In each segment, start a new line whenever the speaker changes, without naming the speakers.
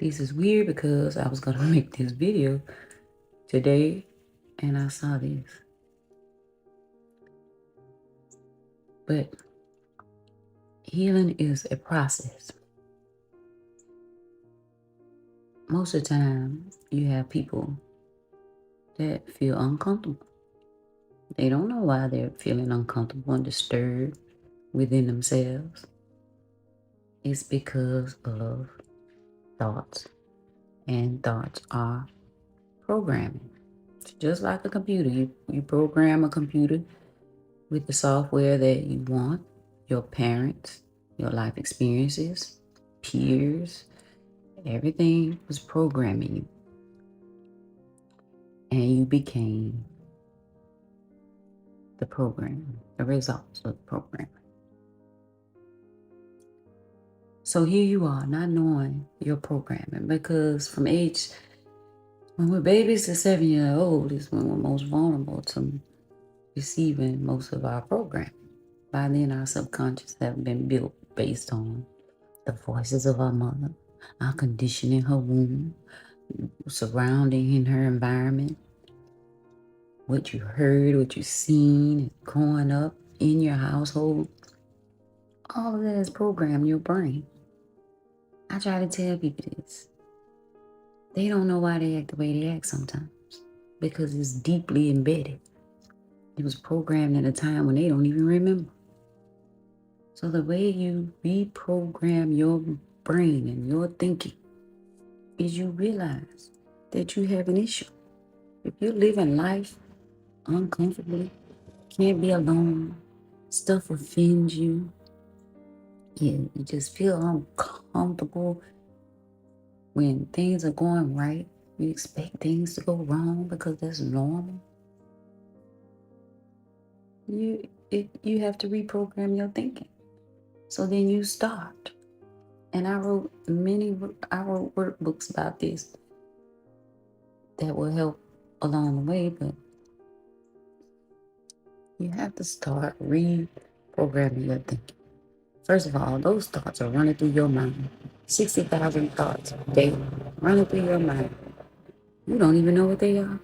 This is weird because I was going to make this video today and I saw this. But healing is a process. Most of the time, you have people that feel uncomfortable. They don't know why they're feeling uncomfortable and disturbed within themselves. It's because of thoughts, and thoughts are programming. It's just like a computer. You program a computer with the software that you want, your parents, your life experiences, peers, everything was programming you. And you became the program, the results of the program. So here you are, not knowing your programming, because from age, when we're babies to 7 years old is when we're most vulnerable to receiving most of our programming. By then, our subconscious have been built based on the voices of our mother, our condition in her womb, surrounding in her environment, what you heard, what you seen growing up in your household. All of that is programmed your brain. I try to tell people this. They don't know why they act the way they act sometimes because it's deeply embedded. It was programmed at a time when they don't even remember. So the way you reprogram your brain and your thinking is you realize that you have an issue. If you're living life uncomfortably, can't be alone, stuff offends you, you just feel uncomfortable when things are going right, you expect things to go wrong because that's normal. You have to reprogram your thinking. So then you start. And I wrote workbooks about this that will help along the way, but you have to start reprogramming your thinking. First of all, those thoughts are running through your mind. 60,000 thoughts a day running through your mind. You don't even know what they are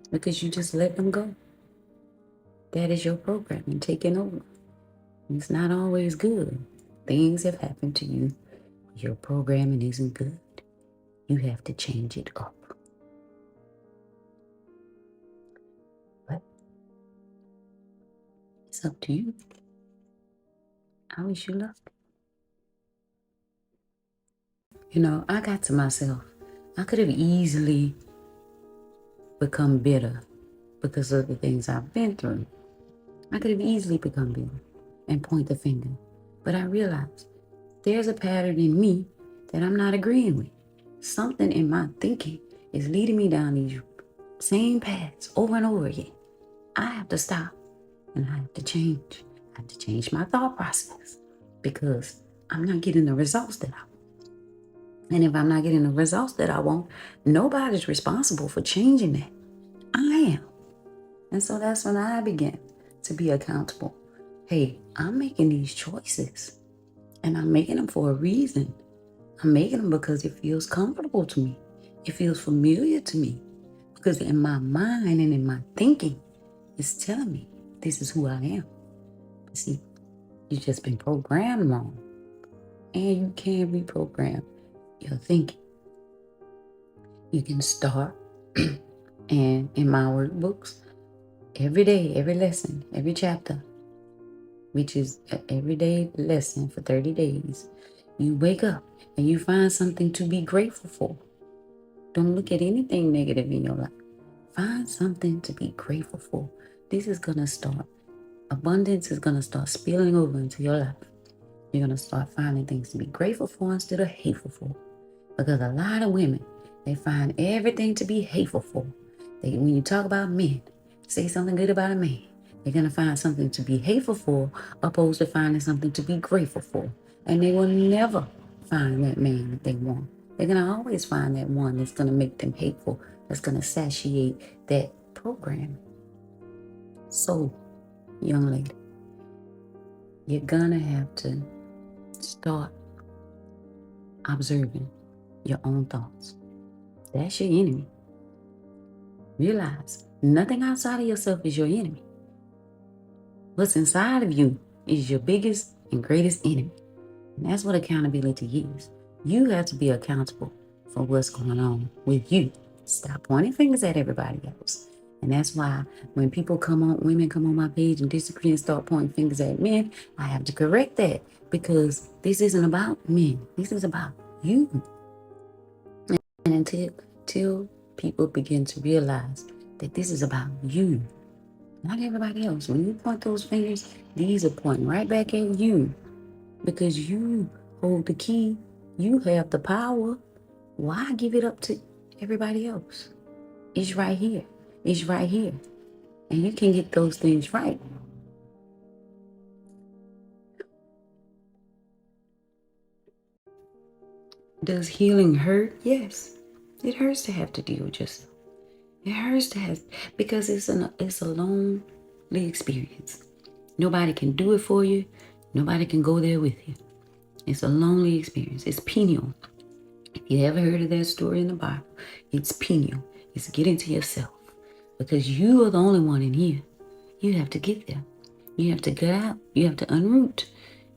because you just let them go. That is your programming taking over. It's not always good. Things have happened to you. Your programming isn't good. You have to change it up. But it's up to you. I wish you luck. I got to myself. I could have easily become bitter because of the things I've been through. I could have easily become bitter and point the finger. But I realized there's a pattern in me that I'm not agreeing with. Something in my thinking is leading me down these same paths over and over again. I have to stop and I have to change. I have to change my thought process because I'm not getting the results that I want. And if I'm not getting the results that I want, nobody's responsible for changing that. I am. And so that's when I began to be accountable. Hey, I'm making these choices and I'm making them for a reason. I'm making them because it feels comfortable to me. It feels familiar to me because in my mind and in my thinking, it's telling me this is who I am. But see, you've just been programmed wrong and you can reprogram your thinking. You can start and in my workbooks, every day, every lesson, every chapter, which is an everyday lesson for 30 days, you wake up and you find something to be grateful for. Don't look at anything negative in your life. Find something to be grateful for. This is going to start. Abundance is going to start spilling over into your life. You're going to start finding things to be grateful for instead of hateful for. Because a lot of women, they find everything to be hateful for. When you talk about men, say something good about a man, they're going to find something to be hateful for opposed to finding something to be grateful for. And they will never find that man that they want. They're going to always find that one that's going to make them hateful, that's going to satiate that program. So, young lady, you're going to have to start observing your own thoughts. That's your enemy. Realize nothing outside of yourself is your enemy. What's inside of you is your biggest and greatest enemy. And that's what accountability is. You have to be accountable for what's going on with you. Stop pointing fingers at everybody else. And that's why when women come on my page and disagree and start pointing fingers at men, I have to correct that, because this isn't about men. This is about you. And until people begin to realize that this is about you, not everybody else. When you point those fingers, these are pointing right back at you, because you hold the key. You have the power. Why give it up to everybody else? It's right here. It's right here. And you can get those things right. Does healing hurt? Yes. It hurts to have to deal with yourself. It hurts to have, because it's a lonely experience. Nobody can do it for you. Nobody can go there with you. It's a lonely experience. It's penial. If you ever heard of that story in the Bible, it's penial. It's getting to yourself, because you are the only one in here. You have to get there. You have to get out. You have to unroot.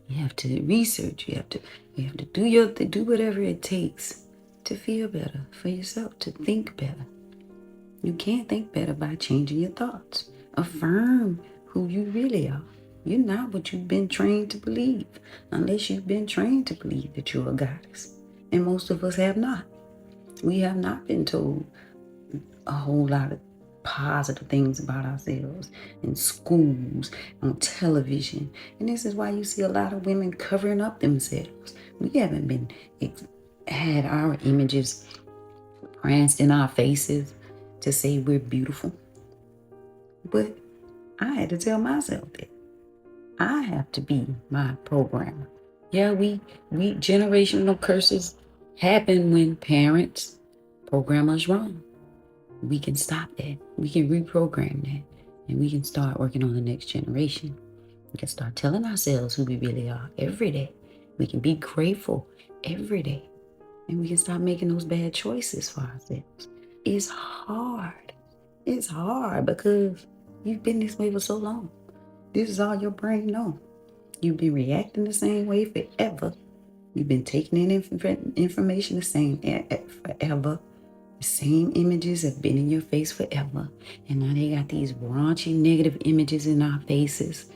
You have to research. You have to do whatever it takes to feel better for yourself, to think better. You can't think better by changing your thoughts. Affirm who you really are. You're not what you've been trained to believe, unless you've been trained to believe that you're a goddess. And most of us have not. We have not been told a whole lot of positive things about ourselves in schools, on television. And this is why you see a lot of women covering up themselves. We haven't had our images pranced in our faces to say we're beautiful. But I had to tell myself that I have to be my programmer. Yeah, we generational curses happen when parents program us wrong. We can stop that. We can reprogram that. And we can start working on the next generation. We can start telling ourselves who we really are every day. We can be grateful every day. And we can stop making those bad choices for ourselves. It's hard. It's hard because you've been this way for so long. This is all your brain knows. You've been reacting the same way forever. You've been taking in information the same forever. The same images have been in your face forever. And now they got these raunchy negative images in our faces.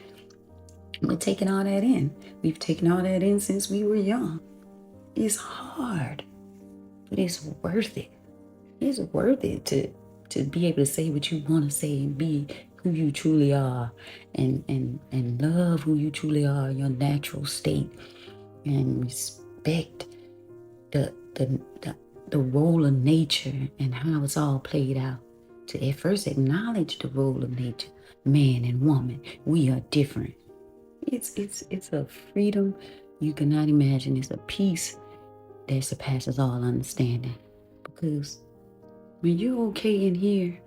We're taking all that in. We've taken all that in since we were young. It's hard, but it's worth it. It's worth it to be able to say what you want to say and be who you truly are, and love who you truly are, your natural state, and respect the role of nature and how it's all played out. To at first acknowledge the role of nature, man and woman. We are different. It's a freedom you cannot imagine. It's a peace that surpasses all understanding. Because when you're okay in here,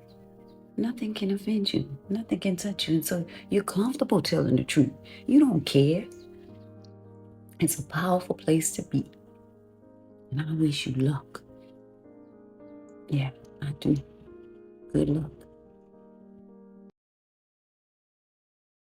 nothing can offend you. Nothing can touch you. And so you're comfortable telling the truth. You don't care. It's a powerful place to be. And I wish you luck. Yeah, I do. Good luck.